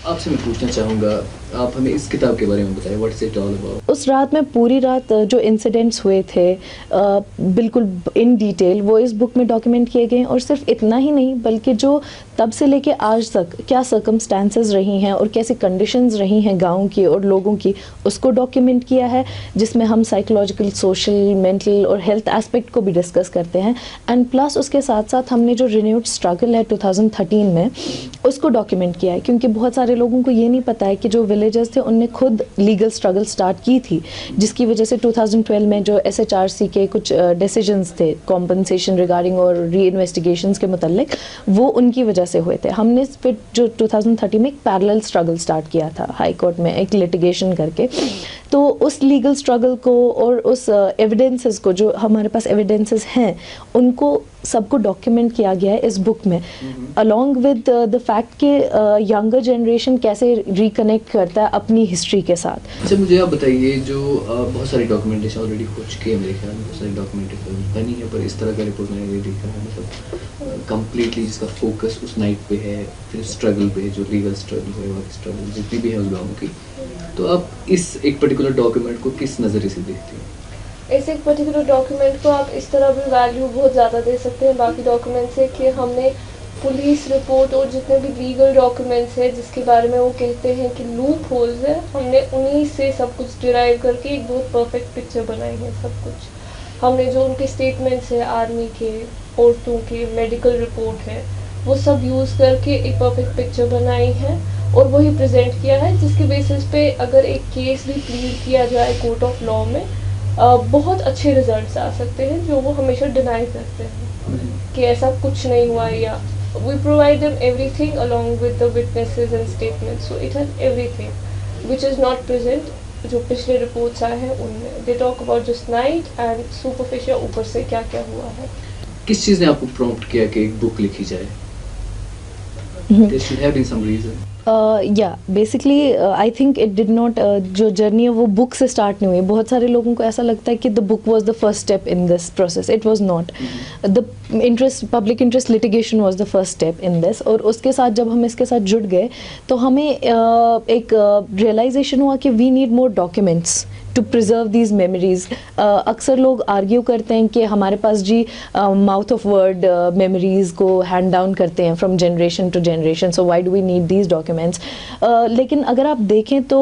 आपसे मैं पूछना चाहूँगा, आप हमें इस किताब के बारे में बताइए, what is it all about? उस रात में पूरी रात जो इंसिडेंट्स हुए थे बिल्कुल इन डिटेल वो इस बुक में डॉक्यूमेंट किए गए हैं। और सिर्फ इतना ही नहीं बल्कि जो तब से लेके आज तक क्या सर्कमस्टांसेस रही हैं और कैसी कंडीशंस रही हैं गाँव की और लोगों की, उसको डॉक्यूमेंट किया है, जिसमें हम साइकोलॉजिकल, सोशल, मेंटल और हेल्थ एस्पेक्ट को भी डिस्कस करते हैं। एंड प्लस उसके साथ साथ हमने जो रिन्यूड स्ट्रगल है 2013 में उसको डॉक्यूमेंट किया है, क्योंकि बहुत सारे लोगों को ये नहीं पता है कि जो विलेजर्स थे उनने खुद लीगल स्ट्रगल स्टार्ट की थी, जिसकी वजह से 2012 में जो SHRC के कुछ डिसीजंस थे कॉम्पनसेशन रिगार्डिंग और री इन्वेस्टिगेशंस के मतलब, वो उनकी वजह से हुए थे। हमने फिर जो 2013 में एक पैरेलल स्ट्रगल स्टार्ट किया था हाई कोर्ट में एक लिटिगेशन करके। तो उस लीगल स्ट्रगल को और उस एविडेंसेस को, जो हमारे पास एविडेंसेस हैं, उनको सबको डॉक्यूमेंट किया गया है इस बुक में, अलॉन्ग विद द फैक्ट कि यंगर जनरेशन कैसे रिकनेक्ट करता है अपनी हिस्ट्री के साथ। अच्छा, मुझे आप बताइए, जो बहुत सारी डॉक्यूमेंटेशन ऑलरेडी हो चुकी है मेरे ख्याल में, बहुत सारी डॉक्यूमेंटेशन बनी है, पर इस तरह का रिपोर्ट मैंने नहीं देखा है, मतलब कम्प्लीटली जिसका फोकस उस नाइट पे है, फिर स्ट्रगल पे, जो लीगल स्ट्रगल है, वहाँ स्ट्रगल जितनी भी है उस गाँव की। तो आप इस एक पर्टिकुलर डॉक्यूमेंट को किस नज़रिए से देखते हैं? इस एक पर्टिकुलर डॉक्यूमेंट को आप इस तरह भी वैल्यू बहुत ज़्यादा दे सकते हैं बाकी डॉक्यूमेंट से, कि हमने पुलिस रिपोर्ट और जितने भी लीगल डॉक्यूमेंट्स हैं जिसके बारे में वो कहते हैं कि लूप होल्स है, हमने उन्हीं से सब कुछ डिराइव करके एक बहुत परफेक्ट पिक्चर बनाई है। सब कुछ हमने जो उनके स्टेटमेंट्स है, आर्मी के, औरतों के, मेडिकल रिपोर्ट है, वो सब यूज़ करके एक परफेक्ट पिक्चर बनाई है और वही प्रेजेंट किया है, जिसके बेसिस पे अगर एक केस भी प्लीड किया जाए कोर्ट ऑफ लॉ में, बहुत अच्छे रिजल्ट्स आ सकते हैं, जो वो हमेशा डिनाई करते हैं कि ऐसा कुछ नहीं हुआ है। या we provide them everything along with the witnesses and statements, so it has everything which is not present जो पिछले रिपोर्ट्स आए हैं उनमें। They talk about just light and superficial, ऊपर से क्या क्या हुआ है। किस चीज़ ने आपको प्रॉम्प्ट किया कि एक बुक लिखी जाए? There should have been some reason. Basically I think it did not, जो जर्नी है वो बुक से स्टार्ट नहीं हुई। बहुत सारे लोगों को ऐसा लगता है कि the book was the first step in this process. It was not. The public interest litigation was the first step in this. और उसके साथ जब हम इसके साथ जुड़ गए तो हमें एक रियलाइजेशन हुआ कि we need more documents to preserve these memories. अक्सर लोग आर्ग्यू करते हैं कि हमारे पास जी माउथ ऑफ वर्ड मेमोरीज को हैंड डाउन करते हैं from generation to generation, so why do we need these documents. लेकिन अगर आप देखें तो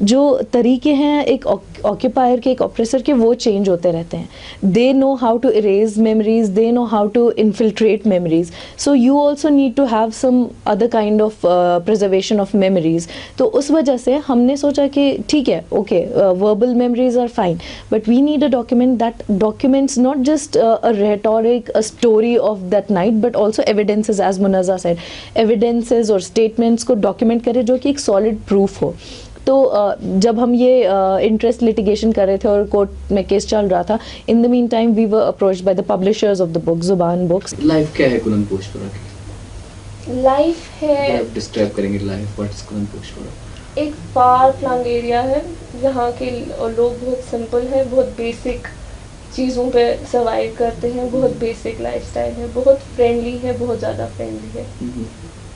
जो तरीके हैं एक ऑक्यूपायर के, एक ऑप्रेसर के, वो चेंज होते रहते हैं। They know how to erase memories, they know how to infiltrate memories, so you also need to have some other kind of preservation of memories. तो उस वजह से हमने सोचा कि ठीक है, okay, verbal memories are fine, but we need a document that documents not just a rhetoric, a story of that night, but also evidences, as Munazza said, evidences और statements को document करे जो कि एक solid proof हो। तो जब हम ये इंटरेस्ट लिटिगेशन कर रहे थे और कोर्ट में केस चल रहा था, in the meantime we were approached by the publishers of the book, Zubaan books. Life क्या है कुलन पोशपुरा की? लाइफ है, आप डिस्क्राइब करेंगे लाइफ, व्हाट इज कुलन पोशपुरा? एक फार फ्लंग एरिया है जहाँ के लोग बहुत सिंपल हैं, बहुत बेसिक चीज़ों पे सर्वाइव करते हैं, बहुत बेसिक लाइफस्टाइल है, बहुत फ्रेंडली है, बहुत ज़्यादा फ्रेंडली है।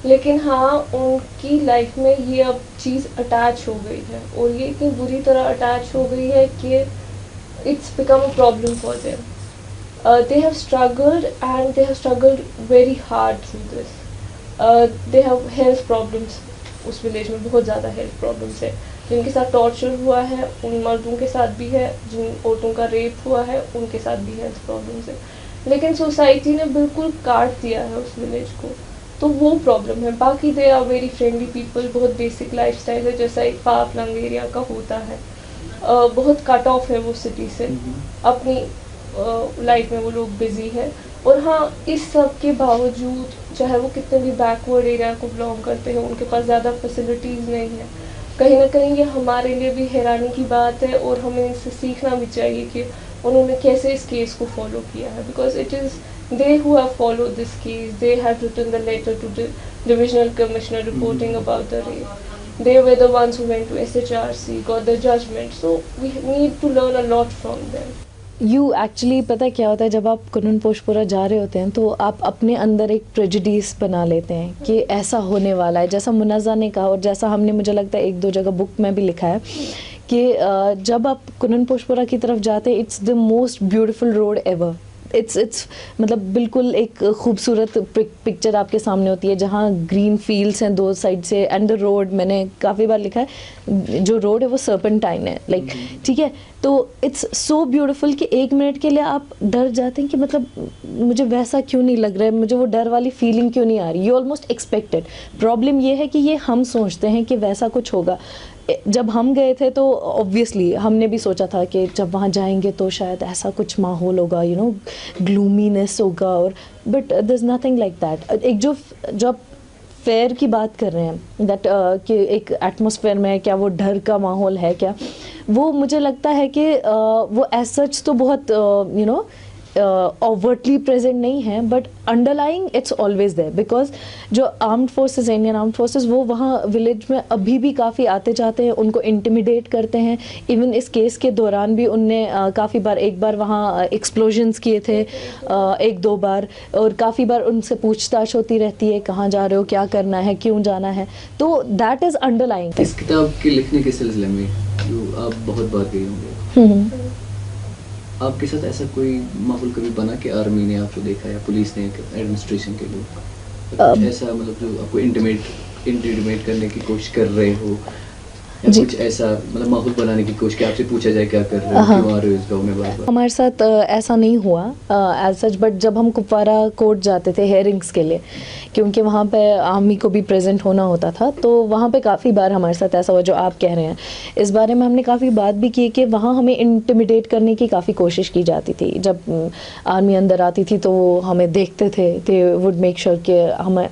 लेकिन हाँ, उनकी लाइफ में ये अब चीज़ अटैच हो गई है और ये इतनी बुरी तरह अटैच हो गई है कि it's become a problem for them. They have struggled and they have struggled very hard through this. They have health problems, उस विलेज में बहुत ज़्यादा हेल्थ प्रॉब्लम्स है। जिनके साथ टॉर्चर हुआ है उन मर्दों के साथ भी है, जिन औरतों का रेप हुआ है उनके साथ भी हेल्थ प्रॉब्लम्स है। लेकिन सोसाइटी ने बिल्कुल काट दिया है उस विलेज को, तो वो प्रॉब्लम है। बाकी they are very friendly people, बहुत बेसिक लाइफस्टाइल है जैसा एक फार फ्लंग एरिया का होता है। बहुत कट ऑफ है वो सिटी से, अपनी लाइफ में वो लोग बिजी है। और हाँ, इस सब के बावजूद चाहे वो कितने भी बैकवर्ड एरिया को बिलोंग करते हैं, उनके पास ज़्यादा फैसिलिटीज़ नहीं है। कहीं ना कहीं ये हमारे लिए भी हैरानी की बात है और हमें इनसे सीखना भी चाहिए कि उन्होंने कैसे इस केस को फॉलो किया है, because it is they who have followed this case, they have written the letter to the divisional commissioner reporting about the rape. They were the ones who went to SHRC, got the judgment, so we need to learn a lot from them. You actually पता है क्या होता है, जब आप कुनन पोशपुरा जा रहे होते हैं तो आप अपने अंदर एक प्रेजुडिस बना लेते हैं कि ऐसा होने वाला है, जैसा मुनज़्ज़ा ने कहा और जैसा हमने मुझे लगता है एक दो जगह बुक में भी लिखा है कि जब आप कुनन पोशपुरा की तरफ जाते हैं, it's the most beautiful road ever. It's मतलब बिल्कुल एक खूबसूरत पिक्चर आपके सामने होती है जहाँ ग्रीन फील्ड्स हैं दो साइड से, एंड द रोड, मैंने काफ़ी बार लिखा है जो रोड है वो सर्पेंटाइन है, लाइक ठीक है। तो इट्स सो ब्यूटीफुल कि एक मिनट के लिए आप डर जाते हैं कि मतलब मुझे वैसा क्यों नहीं लग रहा है, मुझे वो डर वाली फीलिंग क्यों नहीं आ रही। You almost expected. प्रॉब्लम ये है कि ये हम सोचते हैं कि वैसा कुछ होगा। जब हम गए थे तो ऑब्वियसली हमने भी सोचा था कि जब वहाँ जाएंगे तो शायद ऐसा कुछ माहौल होगा, यू नो, ग्लूमीनेस होगा, और but there is nothing like that. एक जो आप फेयर की बात कर रहे हैं, दैट कि एक एटमॉस्फेयर में क्या वो डर का माहौल है क्या, वो मुझे लगता है कि वो एज सच तो बहुत यू नो ओवर्टली प्रेजेंट नहीं है, but underlying it's always there. Because जो armed forces, Indian armed forces, वो वहाँ विलेज में अभी भी काफ़ी आते जाते हैं, उनको इंटिमिडेट करते हैं। इवन इस केस के दौरान भी उनने काफ़ी बार, एक बार वहाँ एक्सप्लोजन्स किए थे, एक दो बार, और काफ़ी बार उनसे पूछताछ होती रहती है, कहाँ जा रहे हो, क्या करना है, क्यों जाना है। तो दैट इज़ अंडरलाइंग। इस किताब के लिखने के सिलसिले में जो आप बहुत बार गए होंगे, आपके साथ ऐसा कोई माहौल कभी बना कि आर्मी ने आपको देखा या पुलिस ने, एडमिनिस्ट्रेशन के लोग, कुछ ऐसा मतलब जो आपको इंटिमेट करने की कोशिश कर रहे हो, या कुछ ऐसा मतलब माहौल बनाने की कोशिश कि आपसे पूछा जाए क्या कर रहे हो, क्यों आ रहे हो इस गाँव में बार बार? हमारे साथ ऐसा नहीं हुआ एज सच, बट जब हम कुपवारा कोर्ट जाते थे हेयरिंग्स के लिए, क्योंकि वहाँ पे आर्मी को भी प्रेजेंट होना होता था, तो वहाँ पे काफ़ी बार हमारे साथ ऐसा हुआ जो आप कह रहे हैं। इस बारे में हमने काफ़ी बात भी की कि वहाँ हमें इंटिमिडेट करने की काफ़ी कोशिश की जाती थी। जब आर्मी अंदर आती थी तो वो हमें देखते थे, दे वुड मेक श्योर कि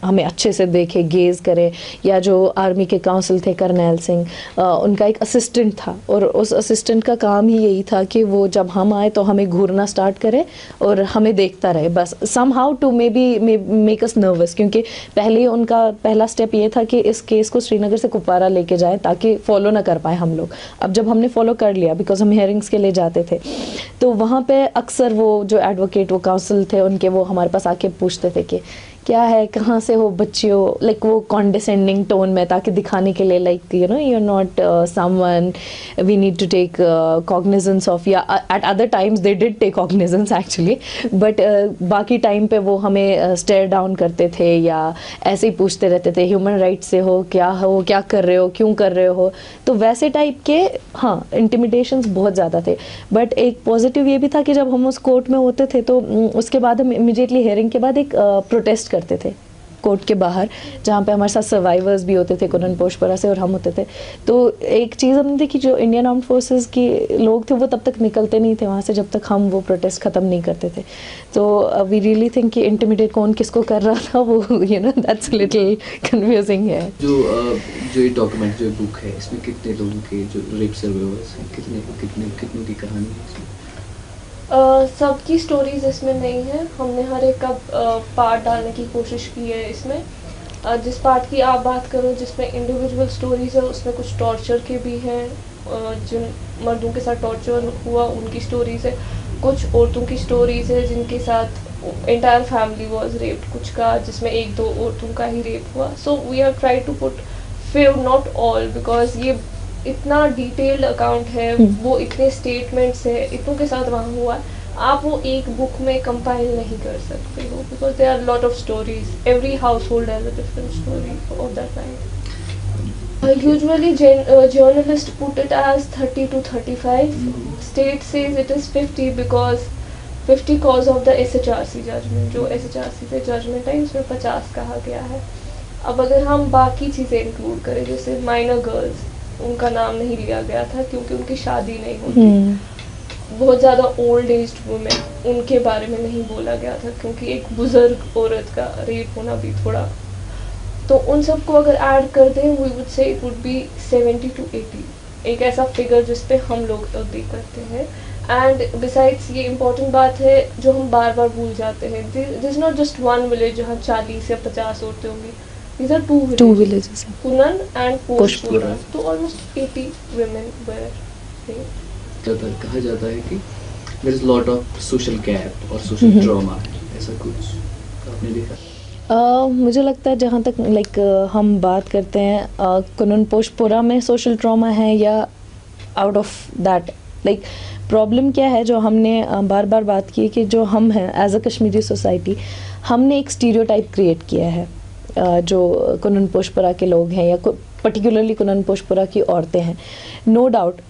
हमें अच्छे से देखे, गेज करें। या जो आर्मी के काउंसिल थे, करनैल सिंह, उनका एक असिस्टेंट था, और उस असिस्टेंट का काम ही यही था कि वो जब हम आए तो हमें घूरना स्टार्ट करे और हमें देखता रहे, बस somehow to maybe make us nervous. क्योंकि पहले उनका पहला स्टेप ये था कि इस केस को श्रीनगर से कुपवारा लेके जाएं ताकि फॉलो ना कर पाए हम लोग। अब जब हमने फॉलो कर लिया, बिकॉज हम हेयरिंग्स के लिए जाते थे, तो वहाँ पे अक्सर वो जो एडवोकेट, वो काउंसिल थे उनके, वो हमारे पास आके पूछते थे कि क्या है, कहाँ से हो बच्चियों, लाइक वो कॉन्डिसेंडिंग टोन में, ताकि दिखाने के लिए like you know you are not someone we need to take cognizance of. या at other times they did take cognizance actually, but बाकी टाइम पे वो हमें स्टेयर डाउन करते थे या ऐसे ही पूछते रहते थे, ह्यूमन राइट्स से हो, क्या कर रहे हो, क्यों कर रहे हो। तो वैसे टाइप के हाँ इंटिमिडेशंस बहुत ज़्यादा थे। बट एक पॉजिटिव ये भी था कि जब हम उस कोर्ट में होते थे तो उसके बाद हम इमीडिएटली हेयरिंग के बाद एक प्रोटेस्ट करते थे कोर्ट के बाहर, जहाँ पे हमारे साथ सर्वाइवर्स भी होते थे कुनन पोशपुरा से, और हम होते थे। तो एक चीज़ हमने देखी, जो इंडियन आर्म्ड फोर्सेस के लोग थे वो तब तक निकलते नहीं थे वहाँ से जब तक हम वो प्रोटेस्ट ख़त्म नहीं करते थे। तो वी रियली थिंक कि इंटिमिडेट कौन किसको कर रहा था, वो you know that's little confusing है। जो ये डॉक्यूमेंट, जो बुक है, इसमें कितने लोगों के जो रेप सर्वाइवर्स हैं, कितनों की कहानी है इसमें? सबकी स्टोरीज इसमें नहीं है। हमने हर एक का पार्ट डालने की कोशिश की है इसमें। जिस पार्ट की आप बात करो, जिसमें इंडिविजुअल स्टोरीज है, उसमें कुछ टॉर्चर के भी हैं, जिन मर्दों के साथ टॉर्चर हुआ उनकी स्टोरीज है। कुछ औरतों की स्टोरीज है जिनके साथ एंटायर फैमिली वाज रेप्ड, कुछ का जिसमें एक दो औरतों का ही रेप हुआ। So we are try to put few, not all, because ये इतना डिटेल्ड अकाउंट है, वो इतने स्टेटमेंट्स है, इतनों के साथ वहाँ हुआ, आप वो एक बुक में कंपाइल नहीं कर सकते हो, because there are lot of stories, every household has a different story of that kind. Usually journalist put it as 30 to 35, state says it is 50 because 50 cause of the SHRC judgment. जो SHRC से judgment है उसमें 50 कहा गया है। अब अगर हम बाकी चीज़ें इंक्लूड करें, जैसे माइनर गर्ल्स, उनका नाम नहीं लिया गया था क्योंकि उनकी शादी नहीं होती। बहुत ज़्यादा ओल्ड एज्ड वुमेन, उनके बारे में नहीं बोला गया था क्योंकि एक बुजुर्ग औरत का रेप होना भी थोड़ा, तो उन सबको अगर ऐड कर दें, we would say it would be 70 to 80, एक ऐसा फिगर जिस पे हम लोग अग्री करते हैं। एंड बिसाइड्स ये इम्पोर्टेंट बात है जो हम बार बार भूल जाते हैं, this is not just one village जहाँ 40 या 50 औरतें होंगी। These are two villages, Kunan and Poshpura. तो almost 80 women were raped. कहा जाता है कि there is lot of social gap और सोशल ट्रॉमा है, ऐसा कुछ आपने देखा? मुझे लगता है जहाँ तक हम बात करते हैं कुनन पोशपुरा में सोशल ट्रॉमा है या आउट ऑफ दैट, प्रॉब्लम क्या है जो हमने बार बार बात की है कि जो हम हैं एज अ कश्मीरी सोसाइटी, हमने एक स्टीरियोटाइप क्रिएट किया है जो कुनन पोशपुरा के लोग हैं या पर्टिकुलरली कुनन पोशपुरा की औरतें हैं। नो डाउट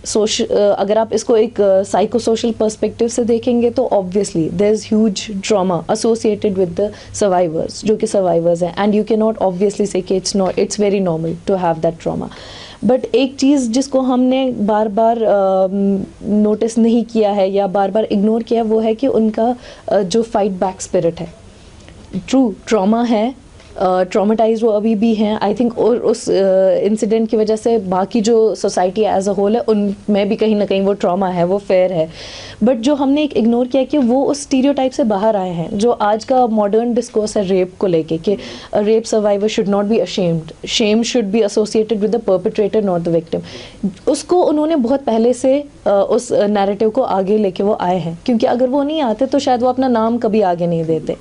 अगर आप इसको एक साइको सोशल पर्सपेक्टिव से देखेंगे तो obviously there is huge trauma associated with the survivors, जो कि सर्वाइवर्स हैं, and you can not obviously say that it's very normal to have that trauma. But एक चीज़ जिसको हमने बार बार नोटिस नहीं किया है या बार बार इग्नोर किया, वो है कि उनका जो फाइट बैक स्पिरिट है। ट्रू ट्रॉमा है, ट्रॉमेटाइज वो अभी भी हैं आई थिंक, और उस इंसिडेंट की वजह से बाकी जो सोसाइटी एज अ होल है उनमें भी कहीं ना कहीं वो ट्रॉमा है, वो फेयर है। बट जो हमने एक इग्नोर किया कि वो उस स्टीरियोटाइप से बाहर आए हैं। जो आज का मॉडर्न डिस्कोर्स है रेप को लेके कि rape survivor should not be ashamed, shame should be associated with the perpetrator not the victim, उसको उन्होंने बहुत पहले से उस नैरेटिव को आगे लेके वो आए हैं, क्योंकि अगर वो नहीं आते तो शायद वो अपना नाम कभी आगे नहीं देते।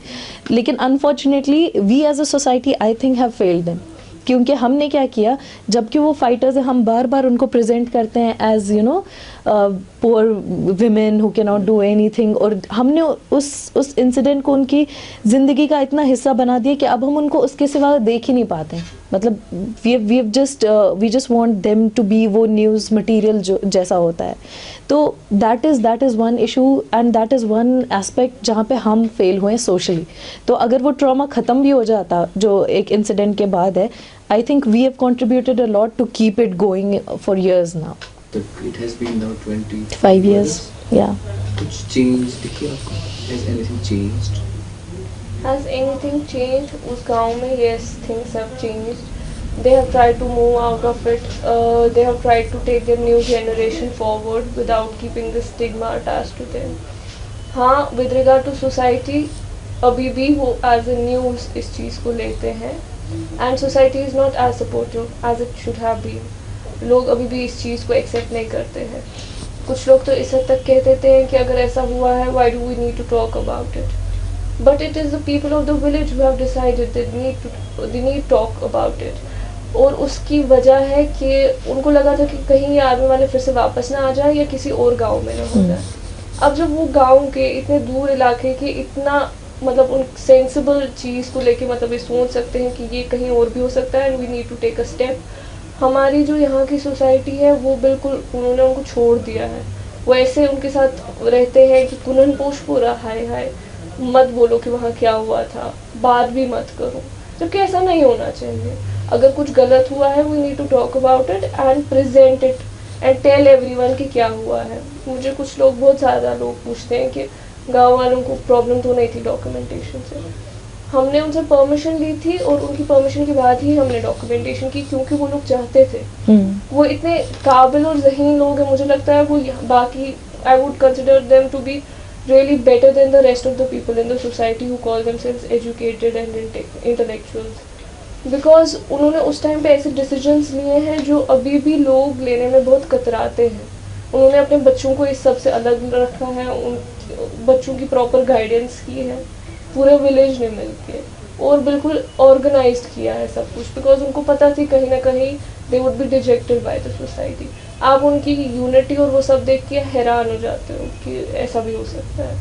लेकिन unfortunately we as a society I think have failed them, क्योंकि हमने क्या किया, जबकि वो फाइटर्स हैं हम बार बार उनको प्रेजेंट करते हैं as you know poor women who can not do anything, और हमने उस इंसिडेंट को उनकी ज़िंदगी का इतना हिस्सा बना दिया कि अब हम उनको उसके सिवा देख ही नहीं पाते हैं। मतलब we just want them to be वो न्यूज़ मटेरियल जो जैसा होता है। तो that is one issue and that is one aspect जहाँ पे हम फेल हुए सोशली। तो अगर वो ट्रॉमा ख़त्म भी हो जाता जो एक इंसिडेंट के बाद है, I think we have contributed a lot to keep it going for years now. It has been now 5 years, yeah. कुछ चेंज दिखे आपको? Has anything changed? Has anything changed? उस गांव में yes, things have changed. They have tried to move out of it. They have tried to take their new generation forward without keeping the stigma attached to them. हाँ, with regard to society, अभी भी वो as a news इस चीज़ को लेते हैं, and society is not as supportive as it should have been. लोग अभी भी इस चीज़ को एक्सेप्ट नहीं करते हैं। कुछ लोग तो इस हद तक कह देते हैं कि अगर ऐसा हुआ है, why do we need to talk about it? But it is the people of the village who have decided they need talk about it. और उसकी वजह है कि उनको लगा था कि कहीं ये आर्मी वाले फिर से वापस ना आ जाए या किसी और गांव में ना हो जाए। अब जब वो गांव के इतने दूर इलाके के इतना मतलब उन सेंसिबल चीज़ को लेके मतलब ये सोच सकते हैं कि ये कहीं और भी हो सकता है, and we need to take a step. हमारी जो यहाँ की सोसाइटी है वो बिल्कुल उन्होंने उनको छोड़ दिया है। वो ऐसे उनके साथ रहते हैं कि कुनन पोशपुरा हाय हाय मत बोलो कि वहाँ क्या हुआ था, बात भी मत करो, जबकि ऐसा नहीं होना चाहिए। अगर कुछ गलत हुआ है we need to talk about it and present it and tell everyone कि क्या हुआ है। मुझे कुछ लोग बहुत ज़्यादा लोग पूछते हैं कि गाँव वालों को प्रॉब्लम तो नहीं थी डॉक्यूमेंटेशन से। हमने उनसे परमिशन ली थी और उनकी परमिशन के बाद ही हमने डॉक्यूमेंटेशन की, क्योंकि वो लोग चाहते थे। वो इतने काबिल और ज़हीन लोग हैं, मुझे लगता है वो बाकी I would consider them to be really better than the rest of the people in the society who call themselves educated and intellectuals, because उन्होंने उस टाइम पे ऐसे डिसीजंस लिए हैं जो अभी भी लोग लेने में बहुत कतराते हैं। उन्होंने अपने बच्चों को इस सब से अलग रखा है, उन बच्चों की प्रॉपर गाइडेंस की है पूरे विलेज ने मिलके, और बिल्कुल ऑर्गेनाइज्ड किया है सब कुछ, बिकॉज उनको पता थी कहीं ना कहीं they would be dejected by the society. आप उनकी यूनिटी और वो सब देख के हैरान हो जाते हो कि ऐसा भी हो सकता है।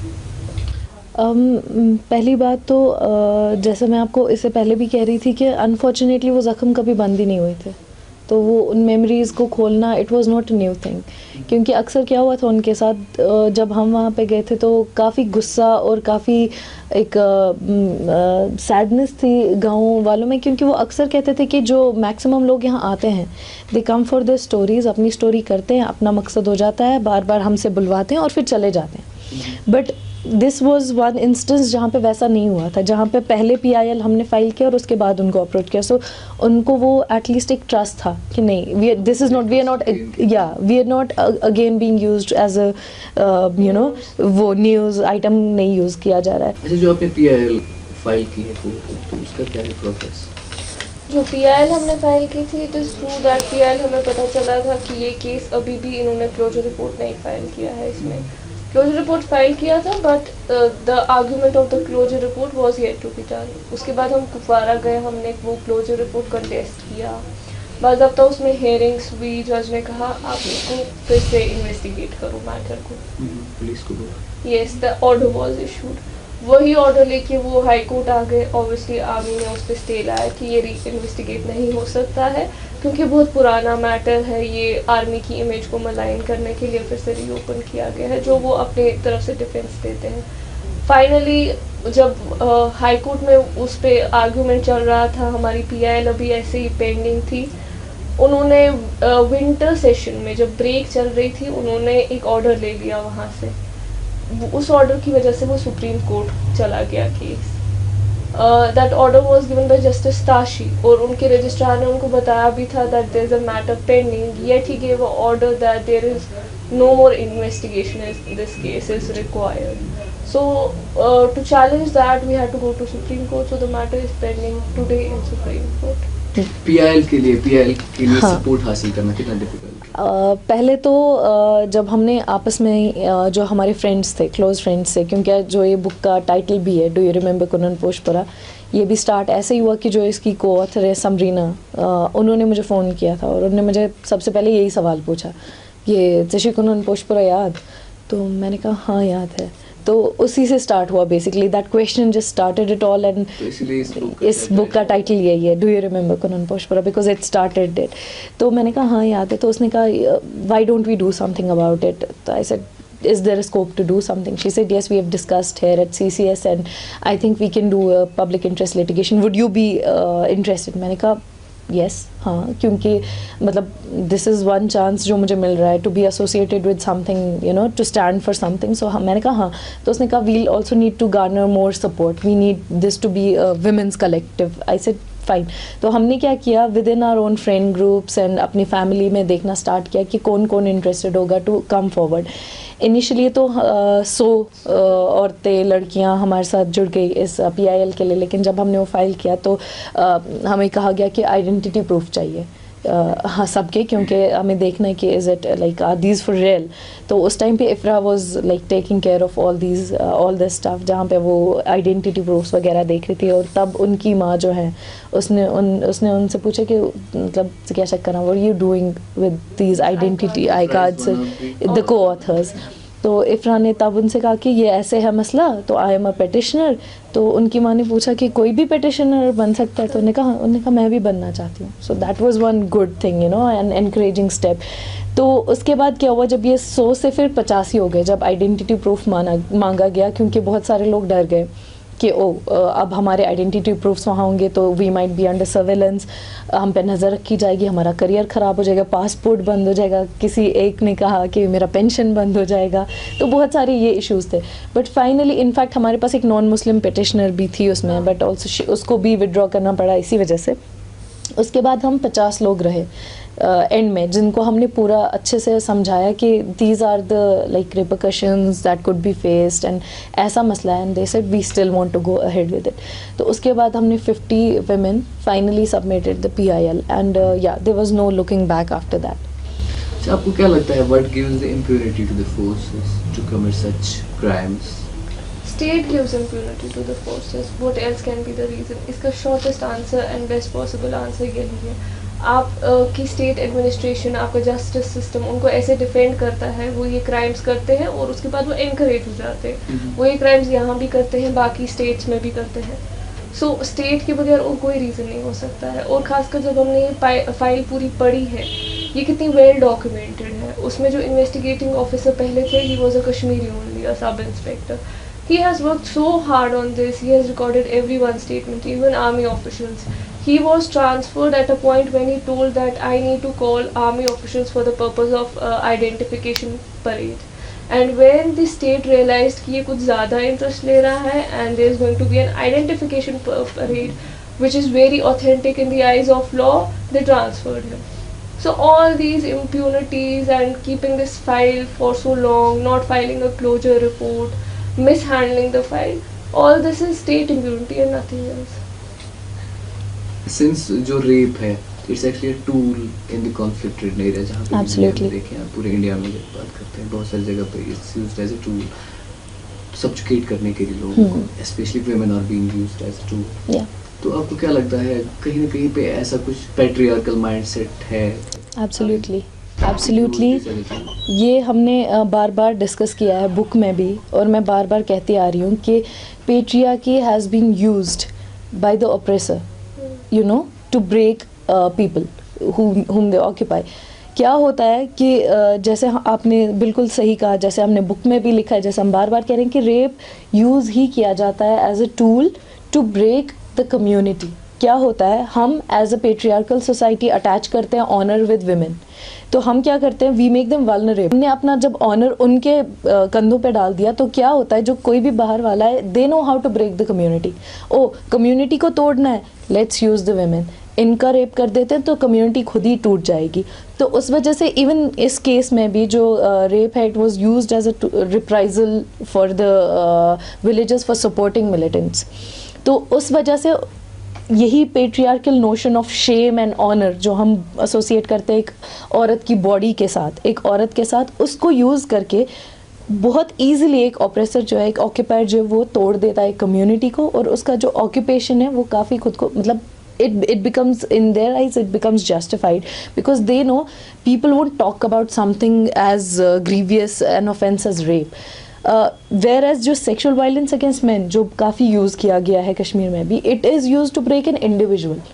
पहली बात तो जैसे मैं आपको इससे पहले भी कह रही थी कि अनफॉर्चुनेटली वो ज़ख्म कभी बंद ही नहीं हुए थे, तो वो उन मेमोरीज़ को खोलना it was not a new thing. क्योंकि अक्सर क्या हुआ था उनके साथ, जब हम वहाँ पे गए थे तो काफ़ी गुस्सा और काफ़ी एक सैडनेस थी गाँव वालों में, क्योंकि वो अक्सर कहते थे कि जो मैक्सिमम लोग यहाँ आते हैं दे कम फॉर देयर स्टोरीज़, अपनी स्टोरी करते हैं, अपना मकसद हो जाता है, बार बार हमसे बुलवाते हैं और फिर चले जाते हैं। But this was one instance जहाँ पे वैसा नहीं हुआ था, जहाँ पे पहले PIL हमने फाइल किया और उसके बाद उनको अप्रोच किया। सो उनको वो एटलीस्ट एक ट्रस्ट था कि नहीं we are not again being used as a you know वो न्यूज़ आइटम नहीं यूज़ किया जा रहा है। अच्छा, जो आपने PIL फाइल की है तो उसका क्या है प्रोसेस? जो PIL हमने फाइल की थी, it is true that PIL हमें पता चला था कि ये केस अभी भी इन्होंने क्लोजर रिपोर्ट नहीं फाइल किया है इसमें, क्लोजर रिपोर्ट फाइल किया था, but the argument of the closure report was yet to be done. उसके बाद हम कुपवारा गए, हमने वो क्लोजर रिपोर्ट कंटेस्ट किया। बाज़ाब्ता उसमें हेयरिंग्स हुई, जज ने कहा आप इसको फिर से इन्वेस्टिगेट करो मैटर को। पुलिस को yes, the order was issued. वही ऑर्डर लेके वो हाई कोर्ट आ गए। ऑब्वियसली आर्मी ने उस पर स्टे लाया कि ये री इन्वेस्टिगेट नहीं हो सकता है, क्योंकि बहुत पुराना मैटर है, ये आर्मी की इमेज को मलाइन करने के लिए फिर से रीओपन किया गया है, जो वो अपने तरफ से डिफेंस देते हैं। फाइनली जब हाई कोर्ट में उस पर आर्गूमेंट चल रहा था, हमारी PIL अभी ऐसे ही पेंडिंग थी, उन्होंने विंटर सेशन में जब ब्रेक चल रही थी, उन्होंने एक ऑर्डर ले लिया वहाँ से। उस ऑर्डर की वजह से वो सुप्रीम कोर्ट चला गया case. That order was given by justice Tashi, और उनके रजिस्ट्रार ने उनको बताया भी था that there is a matter pending, yet he gave a order that there is no more investigation in this case is required. So to challenge that we had to go to Supreme Court, so the matter is pending today in Supreme Court. PIL के लिए हाँ। Support हासिल करना कितना difficult? पहले तो जब हमने आपस में जो हमारे फ्रेंड्स थे, क्लोज फ्रेंड्स थे, क्योंकि जो ये बुक का टाइटल भी है, डू यू रिमेंबर कुनन पोशपरा, ये भी स्टार्ट ऐसे ही हुआ कि जो इसकी को ऑथर है समरीना, उन्होंने मुझे फ़ोन किया था और उन्होंने मुझे सबसे पहले यही सवाल पूछा, ये तशी कुनन पोशपरा याद? तो मैंने कहा हाँ याद है। तो उसी से स्टार्ट हुआ basically, that question just started it all. And तो इसलिए इस बुक का टाइटल यही है, do you remember Kunan Poshpora, because it started it. तो मैंने कहा हाँ याद है। तो उसने कहा why don't we do something about it? तो I said is there a scope to do something? She said yes, we have discussed here at CCS and I think we can do a public interest litigation, would you be interested? मैंने कहा yes, हाँ, क्योंकि मतलब this is one chance जो मुझे मिल रहा है to be associated with something, you know, to stand for something. So हाँ, मैंने कहा हाँ। तो उसने कहा we'll also need to garner more support, we need this to be a women's collective. I said fine. तो हमने क्या किया, with in our own friend groups and अपनी फैमिली में देखना स्टार्ट किया कि कौन कौन इंटरेस्टेड होगा टू कम फॉरवर्ड। इनिशियली तो 100 औरतें, लड़कियां हमारे साथ जुड़ गई इस PIL के लिए, लेकिन जब हमने वो फाइल किया तो हमें कहा गया कि आइडेंटिटी प्रूफ चाहिए हाँ सबके, क्योंकि हमें देखना है कि is it like are these for real. तो उस टाइम पे Ifra was like taking care of all this stuff, जहाँ पे वो आइडेंटिटी प्रूफ्स वगैरह देख रही थी। और तब उनकी माँ जो है उसने उनसे पूछा कि मतलब क्या चेक करना, what are you doing with these identity I cards, the co authors. तो इफ्रा ने तब उनसे कहा कि ये ऐसे है मसला, तो आई एम अ पेटिशनर। तो उनकी माँ ने पूछा कि कोई भी पेटिशनर बन सकता है? तो उन्होंने कहा मैं भी बनना चाहती हूँ। So that was one good thing, you know, an encouraging step. तो उसके बाद क्या हुआ, जब ये 100 से फिर 85 हो गए, जब आइडेंटिटी प्रूफ मांगा गया, क्योंकि बहुत सारे लोग डर गए कि अब हमारे आइडेंटिटी प्रूफ्स वहाँ होंगे तो we might be under surveillance, हम पे नज़र रखी जाएगी, हमारा करियर ख़राब हो जाएगा, पासपोर्ट बंद हो जाएगा, किसी एक ने कहा कि मेरा पेंशन बंद हो जाएगा। तो बहुत सारे ये इश्यूज़ थे। बट फाइनली इनफैक्ट हमारे पास एक नॉन मुस्लिम पिटिशनर भी थी उसमें, बट ऑल्सो उसको भी विड्रॉ करना पड़ा इसी वजह से। उसके बाद हम 50 लोग रहे एंड में, जिनको हमने पूरा अच्छे से समझाया कि these are the like repercussions that could be faced and ऐसा मसला है, and they said we still want to go ahead with it. तो उसके बाद हमने 50 women finally submitted the PIL and या there was no looking back after that. अच्छा, आपको क्या लगता है what gives the impunity to the forces to commit such crimes? State gives impunity to the forces. What else can be the reason? इसका shortest answer and best possible answer यही है। आप की स्टेट एडमिनिस्ट्रेशन, आपका justice system उनको ऐसे defend करता है, वो ये क्राइम्स करते हैं और उसके बाद वो इनकरेज हो जाते हैं। वो ये क्राइम्स यहाँ भी करते हैं, बाकी स्टेट्स में भी करते हैं। सो स्टेट के बगैर और कोई रीज़न नहीं हो सकता है। और ख़ासकर जब हमने ये फाइल पूरी पढ़ी है, ये कितनी वेल डॉक्यूमेंटेड है। उसमें जो इन्वेस्टिगेटिंग ऑफिसर पहले थे, he was a Kashmiri only, a sub inspector. He has worked so hard on this. He has recorded everyone's statement, even army officials. He was transferred at a point when he told that I need to call army officials for the purpose of identification parade. And when the state realized कि ये कुछ ज़्यादा interest ले रहा है and there is going to be an identification parade which is very authentic in the eyes of law, they transferred him. So all these impunities and keeping this file for so long, not filing a closure report, mishandling the file, all this is state impunity and nothing else. Since जो rape है, it's actually a tool in the conflict ridden area, जहाँ पे Absolutely. देखें आप पूरे India में जब बात करते हैं बहुत सारी जगह पे it's used as a tool subjugate करने के लिए लोगों को, specially women are being used as a tool. या तो आपको क्या लगता है कहीं ना कहीं पे ऐसा कुछ पैट्रियार्कल माइंडसेट है? एब्सोल्युटली एब्सोल्युटली ये हमने बार बार डिस्कस किया है बुक में भी, और मैं बार बार कहती आ रही हूँ कि patriarchy has been used by the oppressor, you know, to break people whom they occupy। क्या होता है कि जैसे आपने बिल्कुल सही कहा, जैसे हमने बुक में भी लिखा है, जैसे हम बार बार कह रहे हैं कि रेप यूज़ ही किया जाता है as a tool to break the community. क्या होता है, हम as a patriarchal society attach करते हैं ऑनर विद विमेन, तो हम क्या करते हैं, वी मेक देम वल्नरेबल। हमने अपना जब ऑनर उनके कंधों पे डाल दिया तो क्या होता है, जो कोई भी बाहर वाला है, they know how to break the community. ओ कम्युनिटी को तोड़ना है, लेट्स यूज़ द विमेन। इनका रेप कर देते हैं तो कम्युनिटी खुद ही टूट जाएगी। तो उस वजह से इवन इस केस में भी जो रेप है, it was used as a reprisal for the villages for supporting militants. तो उस वजह से यही patriarchal notion of shame and honour जो हम एसोसिएट करते हैं एक औरत की बॉडी के साथ, एक औरत के साथ, उसको यूज़ करके बहुत ईजिली एक ऑप्रेसर जो है, एक ऑक्यूपायर जो है, वो तोड़ देता है कम्युनिटी को, और उसका जो ऑक्यूपेशन है वो काफ़ी खुद को, मतलब it becomes, in their eyes it becomes justified, because they know people won't talk about something as grievous an offense as rape, whereas जो sexual violence against men जो काफ़ी यूज़ किया गया है कश्मीर में भी, it is used to break an individual,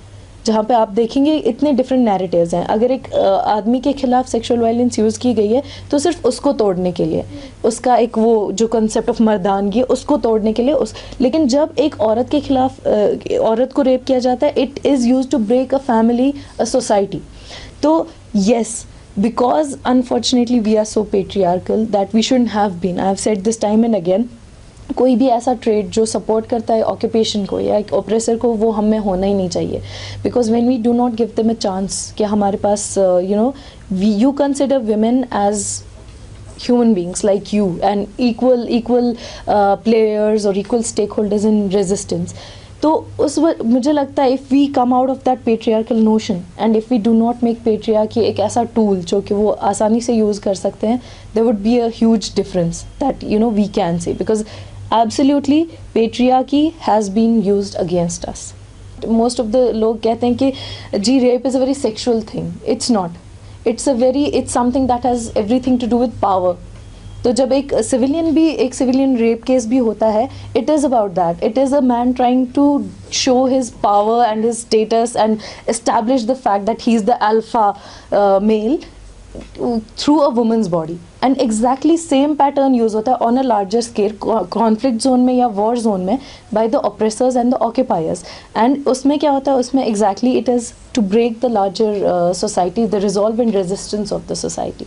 जहाँ पे आप देखेंगे इतने डिफरेंट नैरेटिव्स हैं। अगर एक आदमी के खिलाफ सेक्सुअल वायलेंस यूज़ की गई है तो सिर्फ उसको तोड़ने के लिए, उसका एक वो जो कंसेप्ट ऑफ मर्दानगी उसको तोड़ने के लिए लेकिन जब एक औरत के खिलाफ औरत को रेप किया जाता है, it is use to break a family, a society. तो yes, because unfortunately we are so patriarchal that we shouldn't have been, I have said this time and again, कोई भी ऐसा ट्रेड जो सपोर्ट करता है ऑक्यूपेशन को या एक ऑप्रेसर को, वो हमें होना ही नहीं चाहिए। Because when we do not give them a chance कि हमारे पास you know, you consider women as human beings like you and equal players or equal stakeholders in resistance। तो मुझे लगता है if we come out of that patriarchal notion and if we do not make patriarchy एक ऐसा tool जो कि वो आसानी से यूज़ कर सकते हैं, there would be a huge difference that you know we can say, because absolutely patriarchy has been used against us। Most of the लोग कहते हैं कि जी rape is a very sexual thing, it's not, it's something that has everything to do with power। तो जब एक civilian rape case भी होता है, it is about that, it is a man trying to show his power and his status and establish the fact that he is the alpha male through a women's body. And exactly same pattern use होता है on a larger scale conflict zone में या war zone में by the oppressors and the occupiers. And उसमें क्या होता है, उसमें exactly it is to break the larger society, the resolve and resistance of the society.